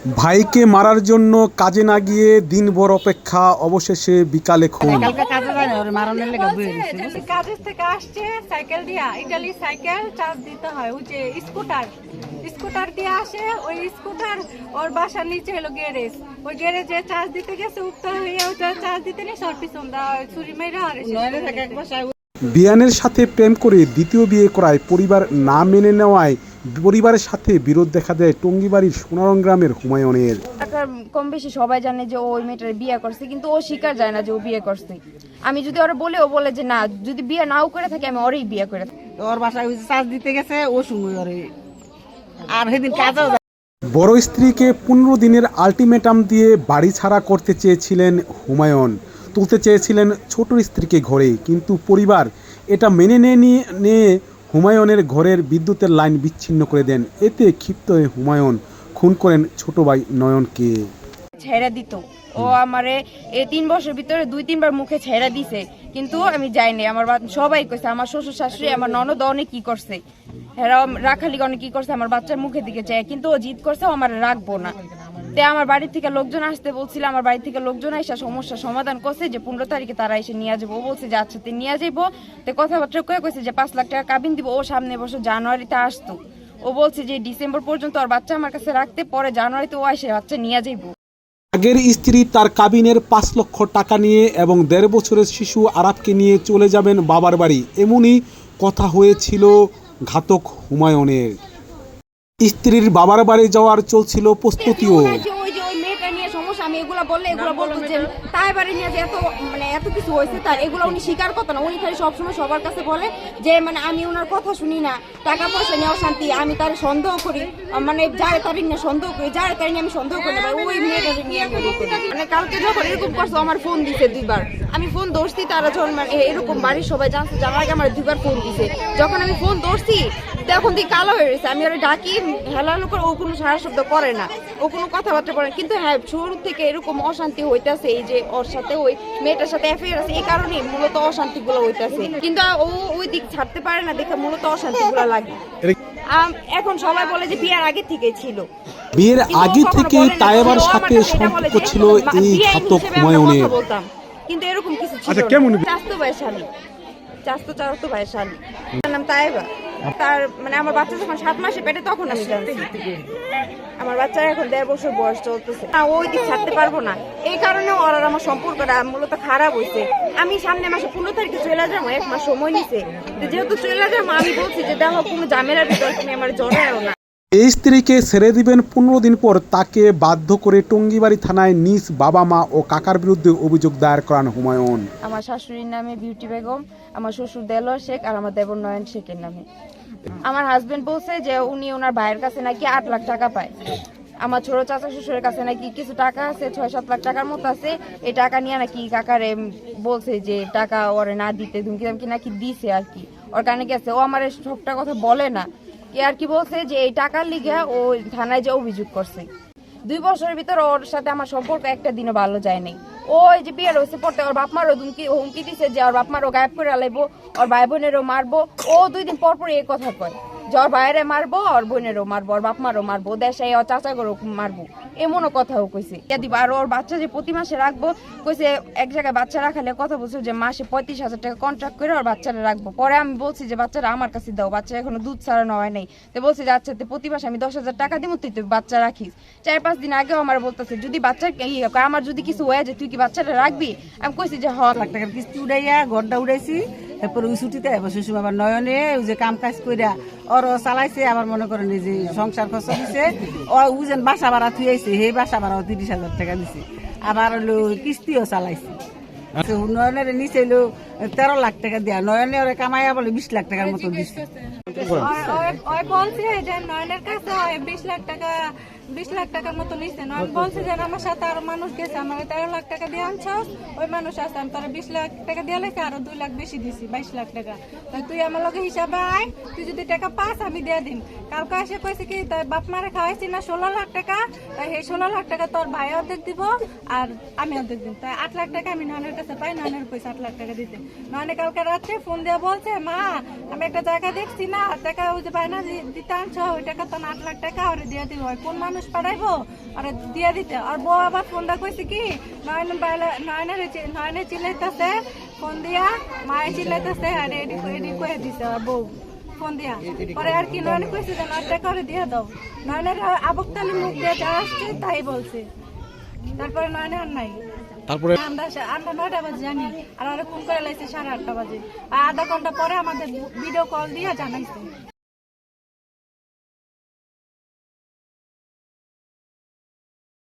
ভাইকে মারার জন্য কাজে না গিয়ে দিনভর অপেক্ষা, অবশেষে বিকালে খুন। কাজের থেকে আসছে সাইকেল দিয়া, ইটালি সাইকেল চার্জ দিতে হয়, ওই যে স্কুটার দিয়ে আসে, ওই স্কুটার ওর বাসার নিচে হলো গ্যারেজ, ওই গ্যারেজে চার্জ দিতে গেছে, উঠতে হয়ে ওটা চার্জ দিতে নিয়ে সর পিছন ছুরি মেরে আর বিয়ানের সাথে প্রেম করে দ্বিতীয় বিয়ে করায় পরিবার না মেনে নেওয়ায় পরিবারের সাথে বিরোধ দেখা দেয় টঙ্গীবাড়ির সোনারং গ্রামের হুমায়ুনের। কম বেশি সবাই জানে যে ও ওই মেয়েটার বিয়ে করছে, কিন্তু ও স্বীকার যায় না যে ও বিয়ে করছে। আমি যদি ওরা বলে, ও বলে যে না, যদি বিয়ে নাও করে থাকে আমি ওরই বিয়ে করে থাকি। ওর বাসায় চার্জ দিতে গেছে, ও শুনুই ওরে, আর সেদিন কাজেও বড় স্ত্রীকে 15 দিনের আলটিমেটাম দিয়ে বাড়ি ছাড়া করতে চেয়েছিলেন হুমায়ুন, তুলতে চেয়েছিলেন ছোট স্ত্রীকে ঘরে, কিন্তু পরিবার এটা মেনে নিয়ে হুমায়ুনের ঘরের বিদ্যুতের লাইন বিচ্ছিন্ন করে দেন। এতে ক্ষিপ্ত হয়ে হুমায়ুন খুন করেন ছোট ভাই নয়নকে। ছেড়ে দিত ও আমারে, এই 3 বছরের ভিতরে 2-3 বার মুখে ছেড়ে দিছে, কিন্তু আমি যাইনি। আমার সবাই কইছে, আমার শ্বশুর শাশুড়ি, আমার ননদ অনেক কি করছে, হেরা রাখালি অনেক কি করছে আমার বাচ্চার মুখের দিকে চায়, কিন্তু ও জিদ করছে আমার রাখবো না। তে আমার বাড়ি থেকে লোকজন আসতে বলছিল, আমার বাড়ি থেকে লোকজন এসে সমস্যার সমাধান করছে যে 15 তারিখে তারা এসে নিয়ে যাবো। ও বলছে যে আচ্ছা নিয়ে যাবো। তো কথাবার্তা কয়েছে যে 5 লাখ টাকা কাবিন দিব। ও সামনে বছর জানুয়ারিতে আসতো, ও বলছে যে ডিসেম্বর পর্যন্ত আর বাচ্চা আমার কাছে রাখতে, পরে জানুয়ারিতে ও এসে বাচ্চা নিয়ে যাইবো। আগের স্ত্রী তার কাবিনের 5 লক্ষ টাকা নিয়ে এবং 1.5 বছরের শিশু আরাফকে নিয়ে চলে যাবেন বাবার বাড়ি, এমনই কথা হয়েছিল ঘাতক হুমায়ুনের। স্ত্রীর বাবার বাড়ি যাওয়ার চলছিল প্রস্তুতিও। আমি এগুলা বললে এগুলো বলতো যে তাই বাড়ি নিয়ে যে এত কিছু হয়েছে, তার এগুলো উনি স্বীকার করতো না। উনি খালি সবসময় সবার কাছে বলে যে আমি ওনার কথা শুনি না, টাকা পয়সা নেওয়া শান্তি, আমি তার সন্দেহ করি, যারে তার নিয়ে সন্দেহ করি, যারে তার নিয়ে আমি সন্দেহ করি না, ওই মেয়েটা নিয়ে কালকে যখন এরকম করছো আমার ফোন দিছে 2 বার, আমি ফোন ধরছি, তারা যখন এরকম বাড়ির সবাই জানছে, জানার আগে আমার 2 বার ফোন দিছে। যখন আমি ফোন ধরছি তখন দিয়ে কালো হয়ে গেছে, আমি ওরা ডাকি হেলানো করে, ও কোনো সারা শব্দ করে না, ও কোনো কথাবার্তা বলে না। কিন্তু হ্যাঁ, শুরু থেকে এরকম অশান্তি হইতেছে, এই যে ওর সাথে ওই মেয়েটার সাথে অ্যাফেয়ার আছে, এই কারণে মূলত অশান্তি গুলো হইতেছে, কিন্তু ও ওই দিক ছাড়তে পারে না দেখে মূলত অশান্তি গুলো লাগে। এখন সবাই বলে যে বিয়ের আগে থেকে ছিল, বিয়ের আগে থেকে তায়েবার সাথে সম্পর্ক ছিল এই ঘাতক হুমায়ুনের। বলতাম, কিন্তু এরকম কিছু ছিল না। চাস্তো ভাই শালী, নাম তায়েবা। তার আমার বাচ্চা যখন 7 মাসে পেটে তখন আমি জানছি। আমার বাচ্চার এখন 1.5 বছর বয়স চলতেছে। ওই দিক ছাড়তে পারবো না, এই কারণে ওর আর আমার সম্পর্কটা মূলত খারাপ হয়েছে। আমি সামনে মাসে 15 তারিখে চলে যাবো, 1 মাস সময় নিছে, যেহেতু চলে যাবো আমি বলছি যে দেখো কোনো ঝামেলার ভিতর তুমি আমার জড়ায়ও না। এই স্ত্রীকে ছেড়ে দিবেন 15 দিন পর তাকে বাধ্য করে টঙ্গীবাড়ি থানায় নিজ বাবা মা ও কাকার বিরুদ্ধে অভিযোগ দায়ের করান হুমায়ুন। আমার শাশুড়ির নামে বিউটি বেগম, আমার শ্বশুর দেলোয়ার শেখ আর আমার দেবর নয়ন শেখের নামে। আমার হাজবেন্ড বলছে যে উনি ওনার ভাইয়ের কাছে নাকি 8 লাখ টাকা পায়, আমার ছোট চাচা শ্বশুরের কাছে নাকি কিছু টাকা আছে, 6-7 লাখ টাকার মতো আছে। এই টাকা নিয়ে নাকি কাকারে বলছে যে টাকা ওরে না দিতে, ধুমকি ধমকি নাকি দিছে আর কি, ওর কানে গেছে। ও আমার সবটা কথা বলে না, আর কি বলছে যে এই টাকার লিগে ও থানায় যে অভিযোগ করছে। 2 বছরের ভিতর ওর সাথে আমার সম্পর্ক একটা দিনও ভালো যায় নাই। ওই যে বিয়ের হয়েছে পড়তে ওর বাপ মারও হুমকি দিছে যে ওর বাপ মারও গায়েব করে আলাইবো, ওর ভাই বোনেরও মারবো। ও 2 দিন পর এই কথা কয় যে ওর ভাইয়েরে মারবো, ওর বোনেরও মারবো, ওর বাপ মারও মারবো, দেশে ওর চাচা গরও মারবো, এমনও কথাও কইছে। আর ওর বাচ্চা যে প্রতি মাসে রাখবো কইছে, এক জায়গায় বাচ্চা রাখালে কথা বলছে যে মাসে 35,000 টাকা কন্ট্রাক্ট করে ওর বাচ্চারা রাখবো। পরে আমি বলছি যে বাচ্চারা আমার কাছে দাও, বাচ্চা এখনো দুধ ছাড়ানো হয় নাই। তো বলছে যে আচ্ছা প্রতি মাসে আমি 10,000 টাকা দিব, তুই বাচ্চা রাখিস। 4-5 দিন আগেও আমার বলতেছে যদি বাচ্চা আমার যদি কিছু হয়ে যায় তুই কি বাচ্চাটা রাখবি? আমি কইছি যে 1 লাখ টাকার কিস্তি উড়াইয়া ঘরটা উড়াইছি, এরপর ওই ছুটিতে শ্বশুর বাবার নয়নে ওই যে কাম কাজ কইরা ওর চালাইছে। আবার মনে করেন এই যে সংসার খরচ দিছে, ও যেন বাসা ভাড়া থুয়েছে, সেই বাসা ভাড়াও 30,000 টাকা দিছে। আবার হলো কিস্তিও চালাইছে। নয়নের নিচে হলো 13 লাখ টাকা দেয়া, নয়নে ওরা কামাইয়া বলে 20 লাখ টাকার মতো দিচ্ছে। বলছে যে নয়নের কাছে 20 লাখ টাকার মতো নিচ্ছে। নয়ন বলছে যে আমার সাথে আরো মানুষ গেছে, আমার 13 লাখ টাকা দিয়ে আনছ, ওই মানুষ আছে, আমি তারা 20 লাখ টাকা দিয়ে লাগছে, আরো 2 লাখ বেশি দিছি, 22 লাখ টাকা। তুই আমার লগে হিসাবে আয়, তুই যদি টাকা পাস আমি দিয়ে দিন। কালকে এসে কইছে কি তাই বাপ মারে খাওয়াইছি না 16 লাখ টাকা, তাই এই 16 লাখ টাকা তোর ভাই অর্ধেক দিব আর আমি অর্ধেক দিব। তাই 8 লাখ টাকা আমি নয়নের কাছে পাই, নয়নের পয়সা 8 লাখ টাকা দিতে। নয়নে কালকে রাত্রে ফোন দিয়ে বলছে মা আমি একটা জায়গা দেখছি না, টাকা ওই যে বায়না দিতে আনছ, ওই টাকা তো 8 লাখ টাকা ওরে দিয়ে দিব। কোন মানুষ বাংলাদেশ পাঠাইবো আর দিয়ে দিতে। আর বউ আবার ফোনটা কইছে কি নয়নে চিল্লাইতেছে ফোন দিয়া, মায়ে চিল্লাইতেছে আর এডি কয়ে দিছে আর বউ ফোন দিয়া। পরে আর কি নয়নে কইছে যে 9 টাকা করে দিয়ে দাও। নয়নের আবক্তালি মুখ দিয়ে যা আসছে তাই বলছে। তারপরে নয়নে আর নাই। তারপরে আমরা 9টা বাজে জানি আর ওরা ফোন করে লাইছে 8:30 বাজে। আর আধা ঘন্টা পরে আমাদের ভিডিও কল দিয়ে জানাইছে।